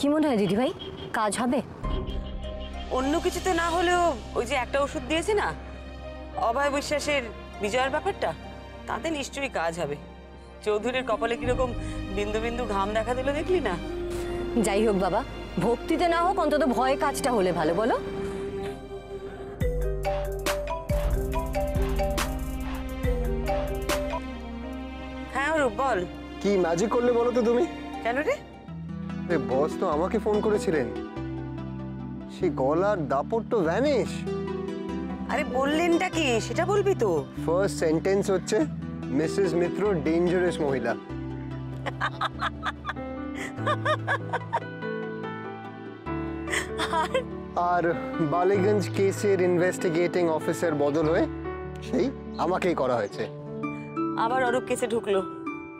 কি মনে হয় দিদি ভাই, কাজ হবে? অন্য কিছুতে না হলেও ওই যে একটা ওষুধ দিয়েছে না, অভয় বিশ্বাসের বিজয়ের ব্যাপারটা, তাতে নিশ্চয়ই কাজ হবে। চৌধুরীর কপালে কিরকম বিন্দু বিন্দু ঘাম দেখা দিল দেখলি না? যাই হোক বাবা, ভক্তিতে না হোক অন্তত ভয়ে কাজটা হলে ভালো, বলো? হ্যাঁ রূপ বল। কি ম্যাজিক করলে বলো তো তুমি? কেন রে? বস তো আমাকে ফোন করেছিলেন, সেই গলার দাপট তো ভ্যানিশ। আরে বললেনটা কি সেটা বলবি তো। ফার্স্ট সেন্টেন্স হচ্ছে মিসেস মিত্র ডেঞ্জারাস মহিলা। আর বালিগঞ্জ কেসের ইনভেস্টিগেটিং অফিসার বদল হয়ে সেই আমাকেই করা হয়েছে। আবার অরূপ কেসে ঢুকলো।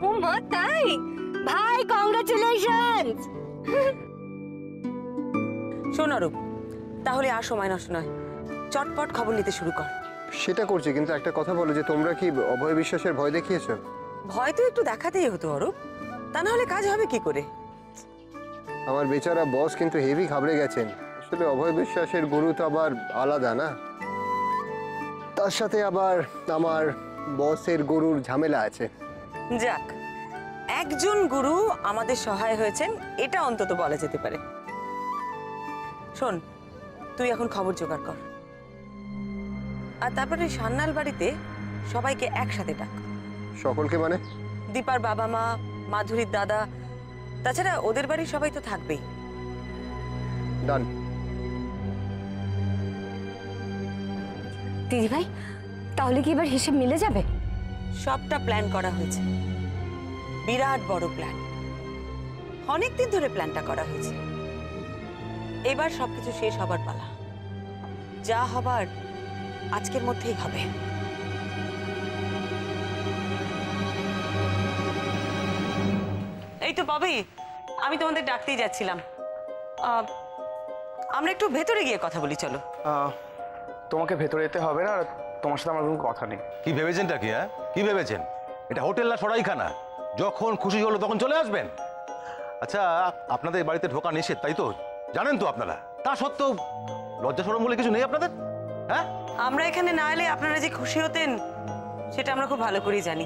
ও মা, তাই? ভাই কংগ্রাচুলেশনস। শোন অরূপ, তাহলে আর সময় নষ্ট নয়, চটপট খবর নিতে শুরু কর। সেটা করছি, কিন্তু একটা কথা বলো যে তোমরা কি অভয় বিশ্বাসের ভয় দেখিয়েছো? ভয় তো একটু দেখাতেই হতো অরূপ, তা না হলে কাজ হবে কি করে? আমার বেচারা বস কিন্তু হেভি ঘাবড়ে গেছেন। আসলে অভয় বিশ্বাসের গুরু তো আবার আলাদা না, তার সাথে আবার আমার বসের গুরুর ঝামেলা আছে। যাক, একজন গুরু আমাদের সহায় হয়েছেন, এটা অন্তত বলা যেতে পারে। শোন, তুই এখন খবর জোগাড় কর, আর তারপরে সান্নাল বাড়িতে সবাইকে একসাথে ডাক। সকলকে মানে? দীপার বাবা মা, মাধুরীর দাদা, তাছাড়া ওদের বাড়ির সবাই তো থাকবেই। ডান। দিদি ভাই, তাহলে কি এবার হিসেব মিলে যাবে? সবটা প্ল্যান করা হয়েছে, বিরাট বড় প্ল্যান। অনেকদিন ধরে প্ল্যানটা করা হয়েছে, এবার সবকিছু শেষ হবার পালা। যা হবার আজকের মধ্যেই হবে। এই তো পাবি, আমি তোমাদের ডাকতেই যাচ্ছিলাম। আমরা একটু ভেতরে গিয়ে কথা বলি, চলো। তোমাকে ভেতরে যেতে হবে না, আর তোমার সাথে আমার কোনো কথা নেই। কি ভেবেছেনটা কি? হ্যাঁ, কি ভেবেছেন? এটা হোটেল না সরাইখানা, যখন খুশি হলো তখন চলে আসবেন। আচ্ছা, আপনাদের বাড়িতে ঢোকা নিষেধ, তাই তো জানেন তো আপনারা? তা সত্ত্বেও লজ্জা শরম বলে কিছু নেই আপনাদের? হ্যাঁ, আমরা এখানে না এলে আপনারা যে খুশি হতেন সেটা আমরা খুব ভালো করেই জানি,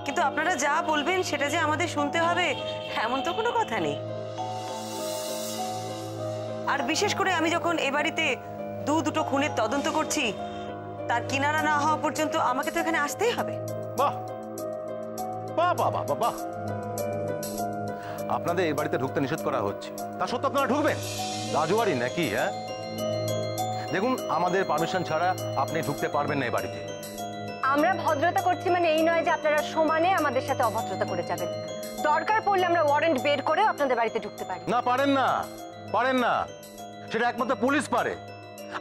কিন্তু আপনারা যা বলবেন সেটা যে আমাদের শুনতে হবে এমন তো কোনো কথা নেই। আর বিশেষ করে আমি যখন এ বাড়িতে দুটো খুনের তদন্ত করছি, তার কিনারা না হওয়া পর্যন্ত আমাকে তো এখানে আসতেই হবে। বাহ বাহ বাহ বাহ বাহ, আপনাদের এই বাড়িতে ঢুকতে নিষেধ করা হচ্ছে, তা সত্ত্বেও আপনারা ঢুকবেন? রাজবাড়ি নাকি? হ্যাঁ, দেখুন, আমাদের পারমিশন ছাড়া আপনি ঢুকতে পারবেন না এই বাড়িতে। আমরা ভদ্রতা করছি মানে এই নয় যে আপনারা সমানে আমাদের সাথে অভদ্রতা করে যাবেন। দরকার পড়লে আমরা ওয়ারেন্ট বের করে আপনাদের বাড়িতে ঢুকতে পারি। না, পারেন না, পারেন না, সেটা একমাত্র পুলিশ পারে,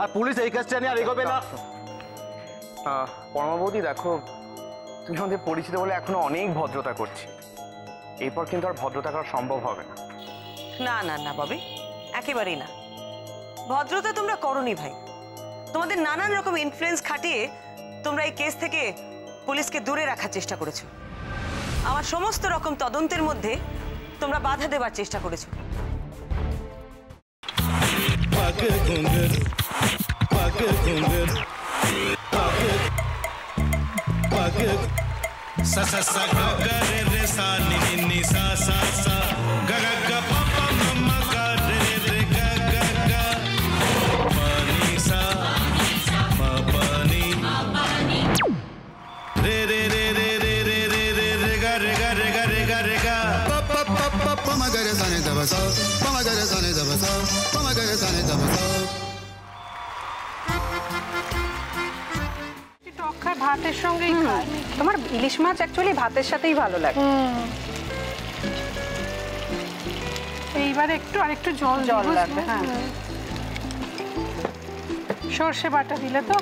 আর পুলিশ এই কাজটা নিয়ে আর এগোবে না। পরমাবতী, দেখো, তুমি আমাদের পরিচিত বলে এখনো অনেক ভদ্রতা করছি, এরপর কিন্তু আর ভদ্রতা করা সম্ভব হবে না। না না না ববি, একেবারেই না। ভদ্রতা তোমরা করোনি ভাই, তোমাদের নানান রকম ইনফ্লুয়েন্স খাটিয়ে তোমরা এই কেস থেকে পুলিশকে দূরে রাখার চেষ্টা করেছো। আমার সমস্ত রকম তদন্তের মধ্যে তোমরা বাধা দেবার চেষ্টা করেছো। ভাতের সঙ্গে তোমার ইলিশ মাছ অ্যাকচুয়ালি ভাতের সাথেই ভালো লাগে। এইবারে একটু আরেকটু জল লাগবে। হ্যাঁ, সর্ষে বাটা দিলে তো।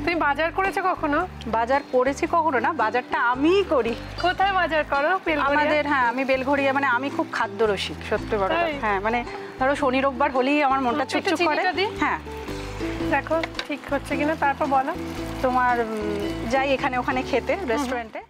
তুমি বাজার করেছো কখনো? বাজার করেছি কখনো না, বাজারটা আমিই করি। কোথায় বাজার করো? আমাদের, হ্যাঁ, আমি বেলঘড়িয়া, মানে আমি খুব খাদ্য রসিক, সত্যি বড়। হ্যাঁ, মানে ধরো শনি রোববার হলেই আমার মনটা চুপচুপ করে। হ্যাঁ, দেখো ঠিক হচ্ছে কিনা, তারপর বলো। তোমার যাই এখানে ওখানে খেতে রেস্টুরেন্টে,